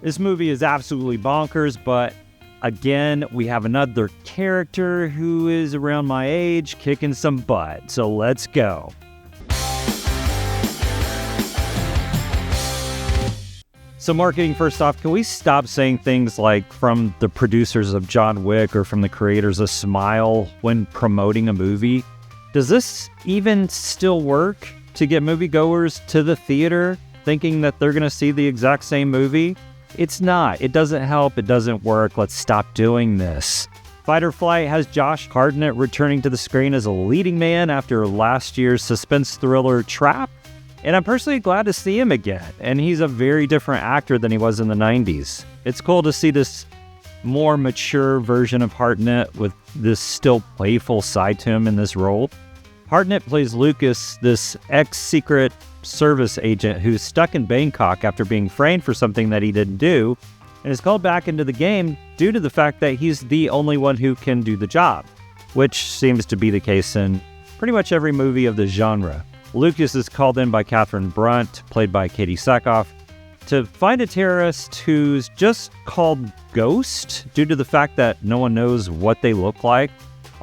This movie is absolutely bonkers, but again, we have another character who is around my age kicking some butt. So let's go. So marketing, first off, can we stop saying things like from the producers of John Wick or from the creators of Smile when promoting a movie? Does this even still work to get moviegoers to the theater thinking that they're going to see the exact same movie? It's not. It doesn't help. It doesn't work. Let's stop doing this. Fight or Flight has Josh Hartnett returning to the screen as a leading man after last year's suspense thriller Trap. And I'm personally glad to see him again. And he's a very different actor than he was in the 90s. It's cool to see this more mature version of Hartnett with this still playful side to him in this role. Hartnett plays Lucas, this ex-Secret Service agent who's stuck in Bangkok after being framed for something that he didn't do, and is called back into the game due to the fact that he's the only one who can do the job, which seems to be the case in pretty much every movie of the genre. Lucas is called in by Catherine Brunt, played by Katee Sackhoff, to find a terrorist who's just called Ghost due to the fact that no one knows what they look like.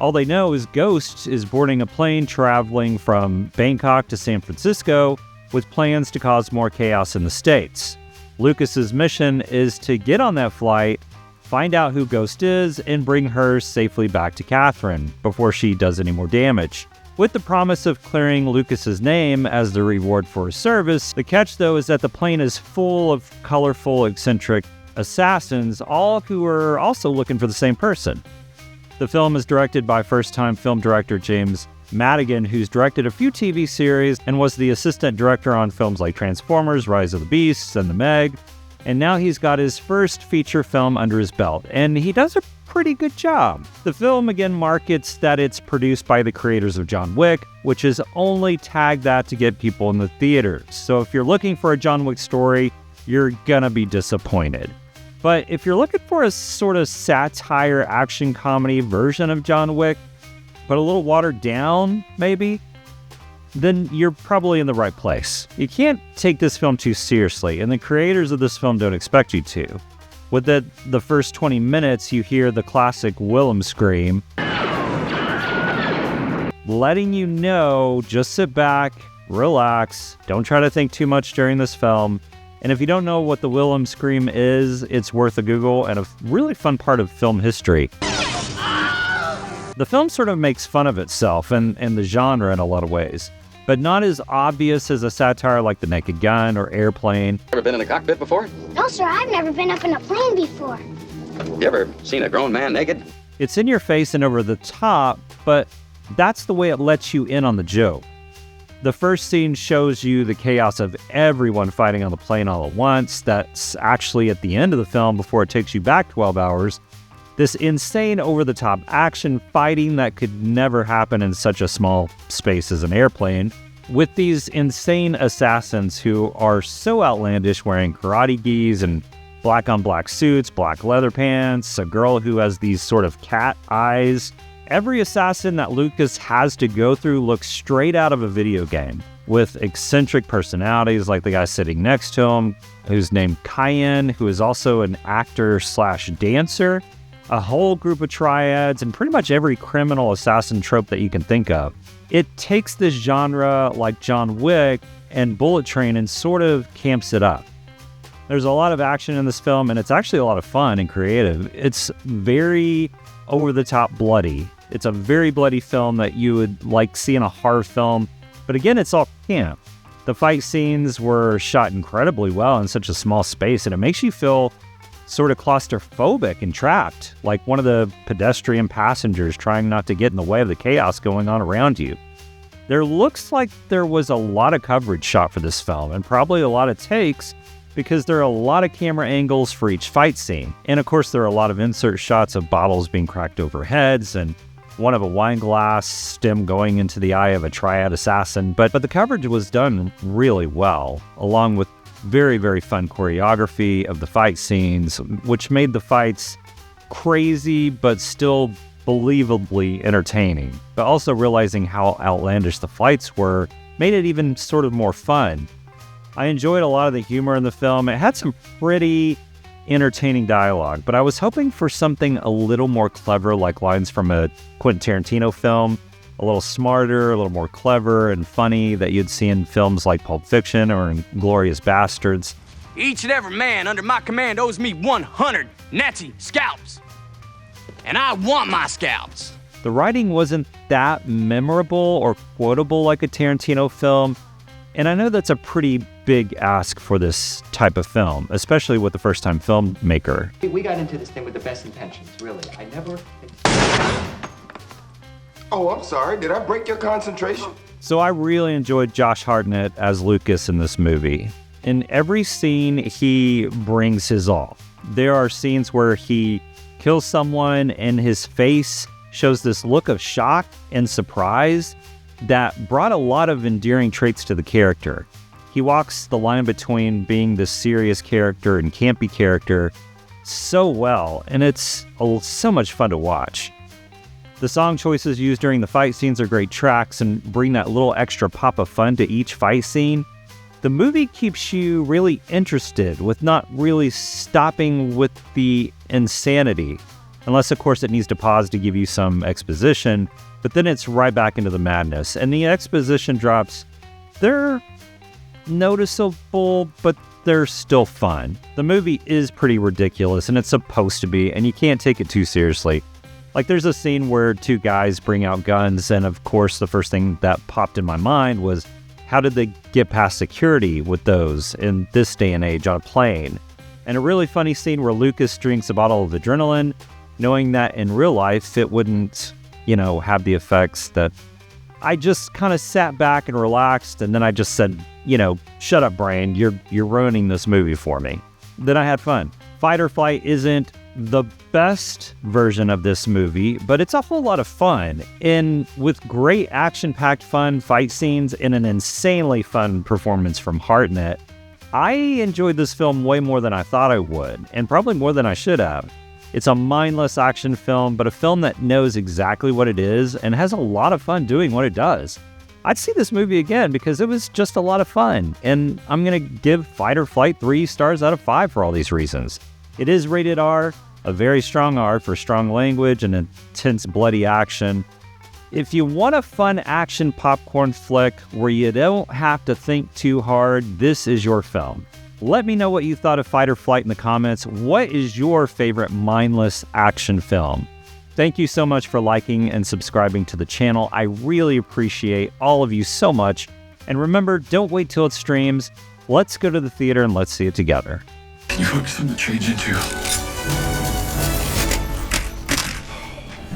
All they know is Ghost is boarding a plane traveling from Bangkok to San Francisco with plans to cause more chaos in the States. Lucas's mission is to get on that flight, find out who Ghost is, and bring her safely back to Catherine before she does any more damage. With the promise of clearing Lucas's name as the reward for his service, the catch though is that the plane is full of colorful, eccentric assassins, all who are also looking for the same person. The film is directed by first-time film director James Madigan, who's directed a few TV series and was the assistant director on films like Transformers, Rise of the Beasts, and The Meg. And now he's got his first feature film under his belt, and he does a pretty good job. The film again markets that it's produced by the creators of John Wick, which is only tagged that to get people in the theaters. So if you're looking for a John Wick story, you're gonna be disappointed. But if you're looking for a sort of satire action comedy version of John Wick, but a little watered down, maybe, then you're probably in the right place. You can't take this film too seriously, and the creators of this film don't expect you to. With the first 20 minutes, you hear the classic Willem scream, letting you know, just sit back, relax, don't try to think too much during this film. And if you don't know what the Willem scream is, it's worth a Google and a really fun part of film history. The film sort of makes fun of itself and the genre in a lot of ways, but not as obvious as a satire like The Naked Gun or Airplane. Ever been in a cockpit before? No, sir, I've never been up in a plane before. You ever seen a grown man naked? It's in your face and over the top, but that's the way it lets you in on the joke. The first scene shows you the chaos of everyone fighting on the plane all at once. That's actually at the end of the film before it takes you back 12 hours. This insane over-the-top action fighting that could never happen in such a small space as an airplane, with these insane assassins who are so outlandish, wearing karate gis and black-on-black suits, black leather pants, a girl who has these sort of cat eyes. Every assassin that Lucas has to go through looks straight out of a video game, with eccentric personalities like the guy sitting next to him, who's named Cayenne, who is also an actor/dancer, a whole group of triads, and pretty much every criminal assassin trope that you can think of. It takes this genre like John Wick and Bullet Train and sort of camps it up. There's a lot of action in this film, and it's actually a lot of fun and creative. It's very over-the-top bloody. It's a very bloody film that you would like see in a horror film, but again, it's all camp. The fight scenes were shot incredibly well in such a small space, and it makes you feel sort of claustrophobic and trapped, like one of the pedestrian passengers trying not to get in the way of the chaos going on around you. There looks like there was a lot of coverage shot for this film, and probably a lot of takes, because there are a lot of camera angles for each fight scene. And of course, there are a lot of insert shots of bottles being cracked over heads, and one of a wine glass stem going into the eye of a triad assassin. But the coverage was done really well, along with very, very fun choreography of the fight scenes, which made the fights crazy but still believably entertaining. But also realizing how outlandish the fights were made it even sort of more fun. I enjoyed a lot of the humor in the film. It had some pretty entertaining dialogue, but I was hoping for something a little more clever, like lines from a Quentin Tarantino film, a little smarter, a little more clever and funny that you'd see in films like Pulp Fiction or Inglourious Bastards. Each and every man under my command owes me 100 Nazi scalps. And I want my scalps. The writing wasn't that memorable or quotable like a Tarantino film, and I know that's a pretty big ask for this type of film, especially with the first-time filmmaker. We got into this thing with the best intentions, really. I never... Oh, I'm sorry. Did I break your concentration? So I really enjoyed Josh Hartnett as Lucas in this movie. In every scene, he brings his all. There are scenes where he kills someone and his face shows this look of shock and surprise that brought a lot of endearing traits to the character. He walks the line between being this serious character and campy character so well, and it's so much fun to watch. The song choices used during the fight scenes are great tracks and bring that little extra pop of fun to each fight scene. The movie keeps you really interested with not really stopping with the insanity, unless of course it needs to pause to give you some exposition, but then it's right back into the madness. And the exposition drops, they're noticeable, but they're still fun. The movie is pretty ridiculous, and it's supposed to be, and you can't take it too seriously. Like, there's a scene where two guys bring out guns, and of course the first thing that popped in my mind was, how did they get past security with those in this day and age on a plane? And a really funny scene where Lucas drinks a bottle of adrenaline, knowing that in real life it wouldn't, have the effects that... I just kind of sat back and relaxed, and then I just said, shut up, brain, you're ruining this movie for me. Then I had fun. Fight or Flight isn't the best version of this movie, but it's a whole lot of fun, and with great action-packed fun fight scenes and an insanely fun performance from Hartnett, I enjoyed this film way more than I thought I would, and probably more than I should have. It's a mindless action film, but a film that knows exactly what it is and has a lot of fun doing what it does. I'd see this movie again because it was just a lot of fun, and I'm going to give Fight or Flight 3 stars out of 5 for all these reasons. It is rated R, a very strong R for strong language and intense bloody action. If you want a fun action popcorn flick where you don't have to think too hard, this is your film. Let me know what you thought of Fight or Flight in the comments. What is your favorite mindless action film? Thank you so much for liking and subscribing to the channel. I really appreciate all of you so much. And remember, don't wait till it streams. Let's go to the theater and let's see it together. Can you focus on the change into